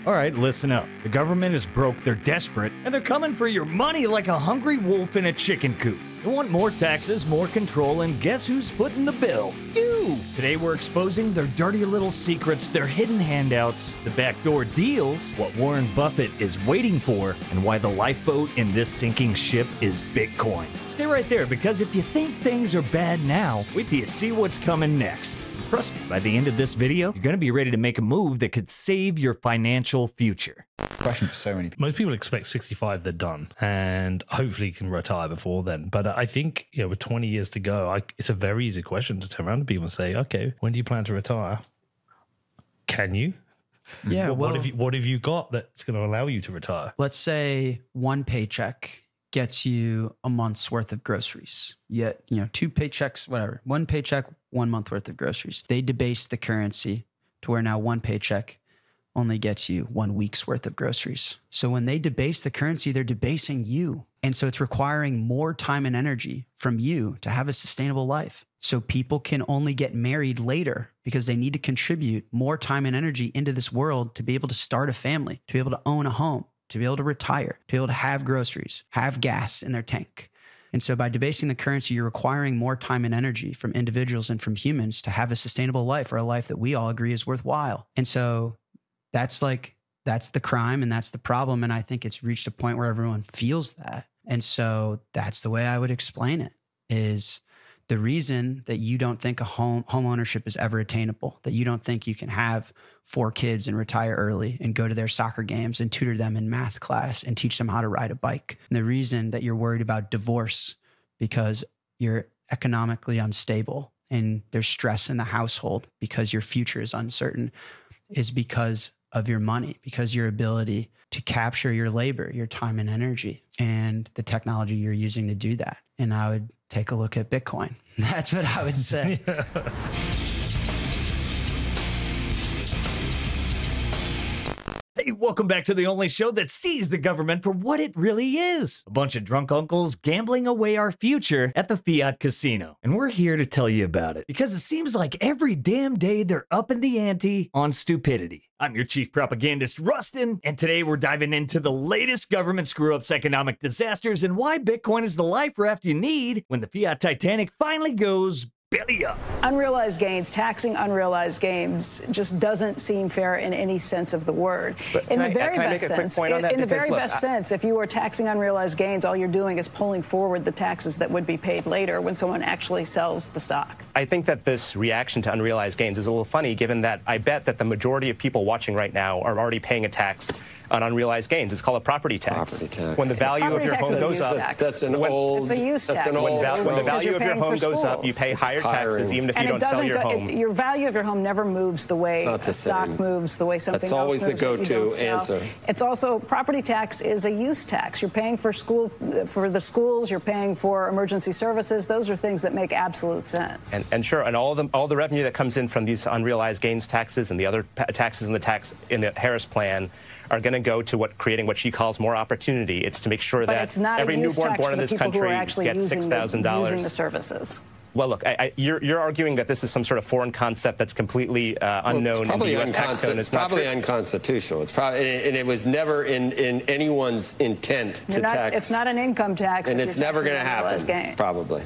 All right, listen up. The government is broke, they're desperate, and they're coming for your money like a hungry wolf in a chicken coop. They want more taxes, more control, and guess who's footing the bill? You! Today we're exposing their dirty little secrets, their hidden handouts, the backdoor deals, what Warren Buffett is waiting for, and why the lifeboat in this sinking ship is Bitcoin. Stay right there, because if you think things are bad now, wait till you see what's coming next. Trust me, by the end of this video, you're going to be ready to make a move that could save your financial future. Question for so many people. Most people expect 65, they're done, and hopefully can retire before then. But I think, with 20 years to go, it's a very easy question to turn around to people and say, okay, when do you plan to retire? Can you? Yeah. What have you got that's going to allow you to retire? Let's say one paycheck gets you a month's worth of groceries. Yet, two paychecks, whatever. One paycheck, 1 month worth of groceries. They debase the currency to where now one paycheck only gets you 1 week's worth of groceries. So when they debase the currency, they're debasing you. And so it's requiring more time and energy from you to have a sustainable life. So people can only get married later because they need to contribute more time and energy into this world to be able to start a family, to be able to own a home, to be able to retire, to be able to have groceries, have gas in their tank. And so by debasing the currency, you're requiring more time and energy from individuals and from humans to have a sustainable life, or a life that we all agree is worthwhile. And so that's the crime and that's the problem. And I think it's reached a point where everyone feels that. And so that's the way I would explain it, is the reason that you don't think home ownership is ever attainable, that you don't think you can have 4 kids and retire early and go to their soccer games and tutor them in math class and teach them how to ride a bike. And the reason that you're worried about divorce because you're economically unstable and there's stress in the household because your future is uncertain is because of your money, because your ability to capture your labor, your time and energy, and the technology you're using to do that. And I would take a look at Bitcoin. That's what I would say. Yeah. Hey, welcome back to the only show that sees the government for what it really is. A bunch of drunk uncles gambling away our future at the fiat casino. And we're here to tell you about it, because it seems like every damn day they're upping the ante on stupidity. I'm your chief propagandist, Rustin, and today we're diving into the latest government screw-ups, economic disasters, and why Bitcoin is the life raft you need when the fiat Titanic finally goes belly up. Unrealized gains, taxing unrealized gains just doesn't seem fair in any sense of the word. But in the very best sense, if you are taxing unrealized gains, all you're doing is pulling forward the taxes that would be paid later when someone actually sells the stock. I think that this reaction to unrealized gains is a little funny, given that I bet that the majority of people watching right now are already paying a tax on unrealized gains. It's called a property tax. Property tax. When the value of your home goes up, that's an old. It's a use tax. when the value of your home goes up, you pay higher taxes, even if you don't sell your home. Your value of your home never moves the way a stock moves, the way something else moves. That's always the go-to answer. It's also, property tax is a use tax. You're paying for the schools, you're paying for emergency services. Those are things that make absolute sense. And sure, and all the revenue that comes in from these unrealized gains taxes and the other taxes in the Harris plan are going to go to creating what she calls more opportunity. It's to make sure that every newborn born in this country gets $6,000. Using the services. Well, look, you're arguing that this is some sort of foreign concept that's completely unknown in the U.S. tax code. It's probably unconstitutional. It's probably, and it was never in anyone's intent to tax. It's not an income tax, and it's never going to happen. Probably.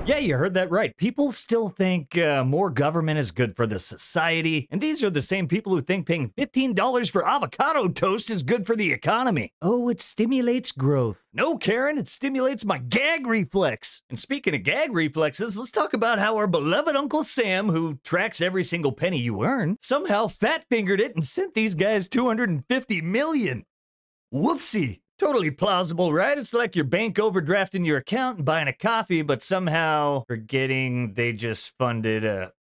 Yeah, you heard that right. People still think more government is good for the society, and these are the same people who think paying $15 for avocado toast is good for the economy. Oh, it stimulates growth. No, Karen, it stimulates my gag reflex. And speaking of gag reflexes, let's talk about how our beloved Uncle Sam, who tracks every single penny you earn, somehow fat-fingered it and sent these guys $250 million. Whoopsie. Totally plausible, right? It's like your bank overdrafting your account and buying a coffee, but somehow forgetting they just funded a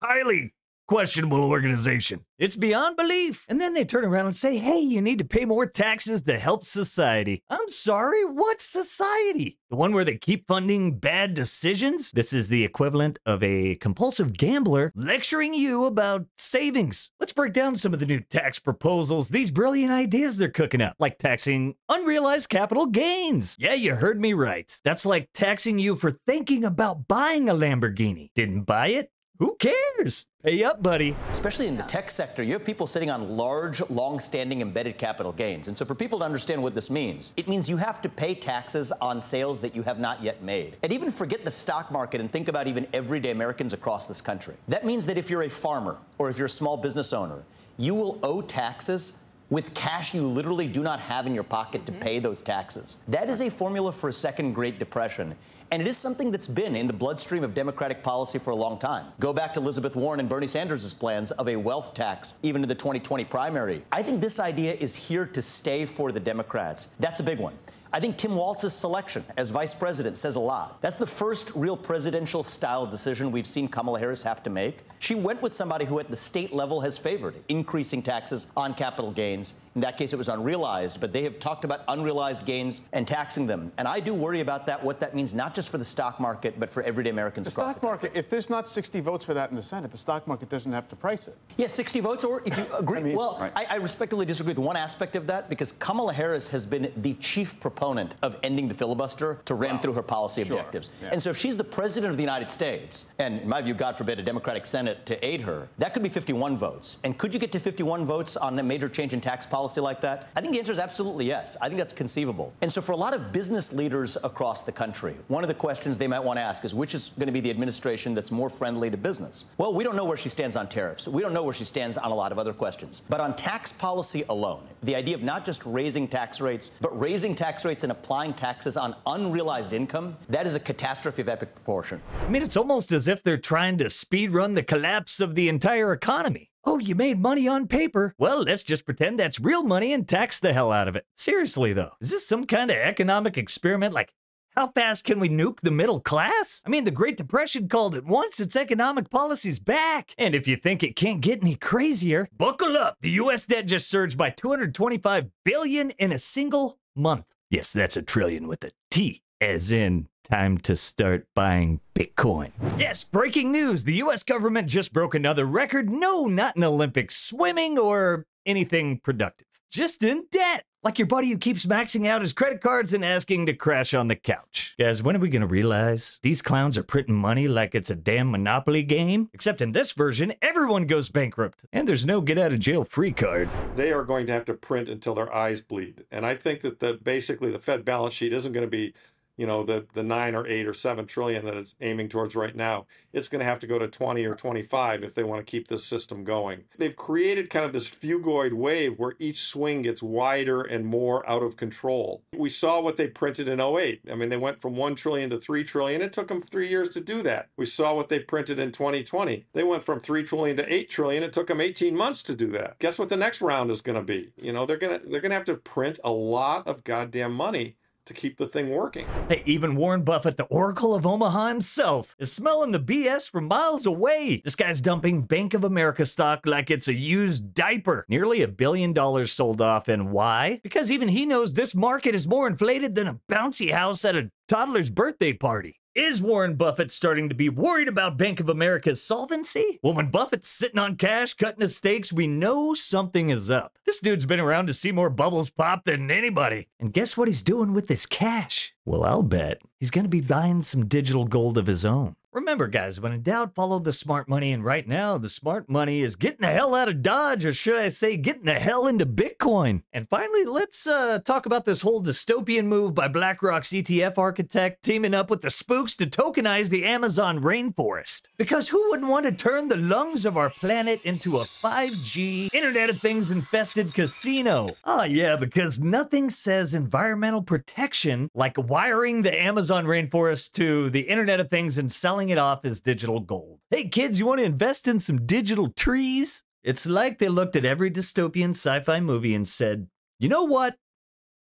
highly questionable organization. It's beyond belief. And then they turn around and say, hey, you need to pay more taxes to help society. I'm sorry, what society? The one where they keep funding bad decisions? This is the equivalent of a compulsive gambler lecturing you about savings. Let's break down some of the new tax proposals, these brilliant ideas they're cooking up, like taxing unrealized capital gains. Yeah, you heard me right. That's like taxing you for thinking about buying a Lamborghini. Didn't buy it? Who cares? Pay up, buddy. Especially in the tech sector, you have people sitting on large, long-standing embedded capital gains. And so for people to understand what this means, it means you have to pay taxes on sales that you have not yet made. And even forget the stock market and think about even everyday Americans across this country. That means that if you're a farmer or if you're a small business owner, you will owe taxes with cash you literally do not have in your pocket to pay those taxes. That is a formula for a second Great Depression. And it is something that's been in the bloodstream of Democratic policy for a long time. Go back to Elizabeth Warren and Bernie Sanders' plans of a wealth tax, even in the 2020 primary. I think this idea is here to stay for the Democrats. That's a big one. I think Tim Walz's selection as vice president says a lot. That's the first real presidential style decision we've seen Kamala Harris have to make. She went with somebody who at the state level has favored increasing taxes on capital gains. In that case, it was unrealized, but they have talked about unrealized gains and taxing them. And I do worry about that, what that means, not just for the stock market, but for everyday Americans across the country. The stock market, if there's not 60 votes for that in the Senate, the stock market doesn't have to price it. Yes, 60 votes, or if you agree. I respectfully disagree with one aspect of that, because Kamala Harris has been the chief proponent of ending the filibuster to ram through her policy objectives. Yeah. And so if she's the president of the United States, and in my view, God forbid, a Democratic Senate to aid her, that could be 51 votes. And could you get to 51 votes on a major change in tax policy like that? I think the answer is absolutely yes. I think that's conceivable. And so for a lot of business leaders across the country, one of the questions they might want to ask is, which is going to be the administration that's more friendly to business? Well, we don't know where she stands on tariffs. We don't know where she stands on a lot of other questions. But on tax policy alone, the idea of not just raising tax rates, but raising tax rates and applying taxes on unrealized income, that is a catastrophe of epic proportion. I mean, it's almost as if they're trying to speed run the collapse of the entire economy. Oh, you made money on paper. Well, let's just pretend that's real money and tax the hell out of it. Seriously, though, is this some kind of economic experiment? Like, how fast can we nuke the middle class? I mean, the Great Depression called it once, its economic policy's back. And if you think it can't get any crazier, buckle up. The U.S. debt just surged by $225 billion in a single month. Yes, that's a trillion with a T, as in time to start buying Bitcoin. Yes, breaking news. The U.S. government just broke another record. No, not in Olympic swimming or anything productive. Just in debt. Like your buddy who keeps maxing out his credit cards and asking to crash on the couch. Guys, when are we gonna realize these clowns are printing money like it's a damn Monopoly game? Except in this version, everyone goes bankrupt, and there's no get out of jail free card. They are going to have to print until their eyes bleed. And I think that basically the Fed balance sheet isn't going to be, you know, the 9 or 8 or 7 trillion that it's aiming towards right now. It's going to have to go to 20 or 25 if they want to keep this system going. They've created kind of this fugoid wave where each swing gets wider and more out of control. We saw what they printed in 08. I mean, they went from 1 trillion to 3 trillion. It took them 3 years to do that. We saw what they printed in 2020. They went from 3 trillion to 8 trillion. It took them 18 months to do that. Guess what the next round is going to be? You know, they're going to have to print a lot of goddamn money to keep the thing working. Hey, even Warren Buffett, the Oracle of Omaha himself, is smelling the BS from miles away. This guy's dumping Bank of America stock like it's a used diaper. Nearly $1 billion sold off, and why? Because even he knows this market is more inflated than a bouncy house at a toddler's birthday party. Is Warren Buffett starting to be worried about Bank of America's solvency? Well, when Buffett's sitting on cash, cutting his steaks, we know something is up. This dude's been around to see more bubbles pop than anybody. And guess what he's doing with this cash? Well, I'll bet he's going to be buying some digital gold of his own. Remember, guys, when in doubt, follow the smart money. And right now, the smart money is getting the hell out of Dodge, or should I say, getting the hell into Bitcoin. And finally, let's talk about this whole dystopian move by BlackRock's ETF architect teaming up with the spooks to tokenize the Amazon rainforest. Because who wouldn't want to turn the lungs of our planet into a 5G, Internet of Things infested casino? Ah, yeah, because nothing says environmental protection like wiring the Amazon rainforest to the Internet of Things and selling it off as digital gold. Hey kids, you want to invest in some digital trees? It's like they looked at every dystopian sci-fi movie and said, you know what?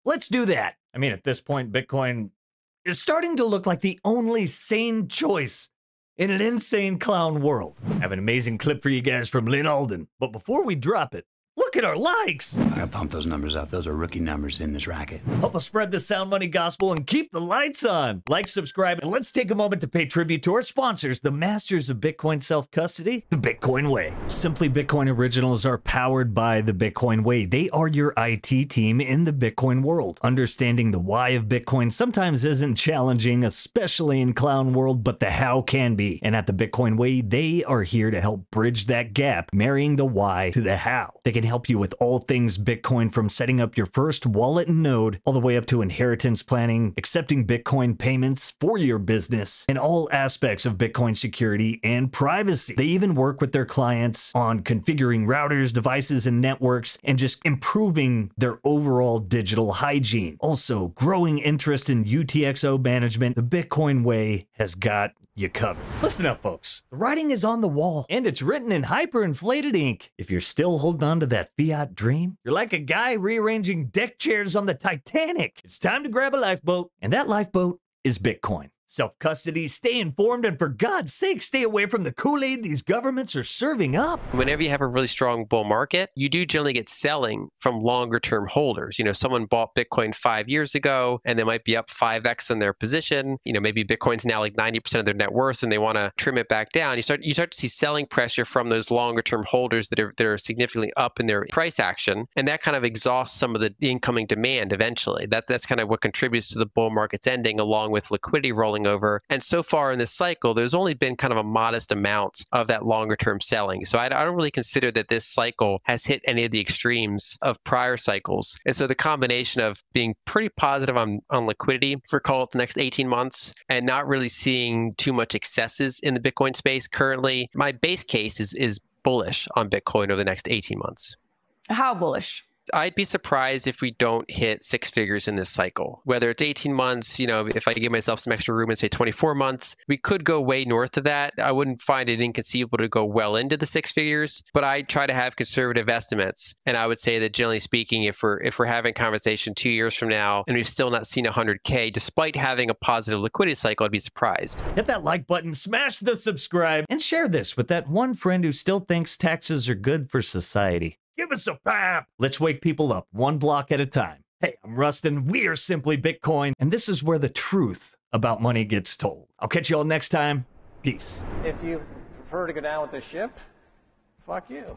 Let's do that. I mean, at this point, Bitcoin is starting to look like the only sane choice in an insane clown world. I have an amazing clip for you guys from Lynn Alden. But before we drop it, look Look at our likes. I gotta pump those numbers up. Those are rookie numbers in this racket. Help us spread the sound money gospel and keep the lights on. Like, subscribe, and let's take a moment to pay tribute to our sponsors, the masters of Bitcoin self-custody, the Bitcoin Way. Simply Bitcoin originals are powered by the Bitcoin Way. They are your IT team in the Bitcoin world. Understanding the why of Bitcoin sometimes isn't challenging, especially in clown world, but the how can be. And at the Bitcoin Way, they are here to help bridge that gap, marrying the why to the how. They can help you with all things Bitcoin, from setting up your first wallet and node, all the way up to inheritance planning, accepting Bitcoin payments for your business, and all aspects of Bitcoin security and privacy. They even work with their clients on configuring routers, devices, and networks, and just improving their overall digital hygiene. Also, growing interest in UTXO management, the Bitcoin Way has got you covered. Listen up, folks. The writing is on the wall, and it's written in hyperinflated ink. If you're still holding on to that fiat dream, you're like a guy rearranging deck chairs on the Titanic. It's time to grab a lifeboat, and that lifeboat is Bitcoin. Self-custody, stay informed, and for God's sake, stay away from the Kool-Aid these governments are serving up. Whenever you have a really strong bull market, you do generally get selling from longer-term holders. You know, someone bought Bitcoin 5 years ago, and they might be up 5x in their position. You know, maybe Bitcoin's now like 90% of their net worth, and they want to trim it back down. You start to see selling pressure from those longer-term holders that are significantly up in their price action, and that kind of exhausts some of the incoming demand eventually. That's kind of what contributes to the bull market's ending, along with liquidity rolling over. And so far in this cycle, there's only been kind of a modest amount of that longer term selling. So I don't really consider that this cycle has hit any of the extremes of prior cycles. And so the combination of being pretty positive on liquidity for call it the next 18 months and not really seeing too much excesses in the Bitcoin space currently, my base case is bullish on Bitcoin over the next 18 months. How bullish? I'd be surprised if we don't hit six figures in this cycle. Whether it's 18 months, you know, if I give myself some extra room and say 24 months, we could go way north of that. I wouldn't find it inconceivable to go well into the six figures, but I try to have conservative estimates. And I would say that generally speaking, if we're having a conversation 2 years from now and we've still not seen 100K, despite having a positive liquidity cycle, I'd be surprised. Hit that like button, smash the subscribe, and share this with that one friend who still thinks taxes are good for society. Give us a pap. Let's wake people up one block at a time. Hey, I'm Rustin. We are Simply Bitcoin, and this is where the truth about money gets told. I'll catch you all next time. Peace. If you prefer to go down with the ship, fuck you.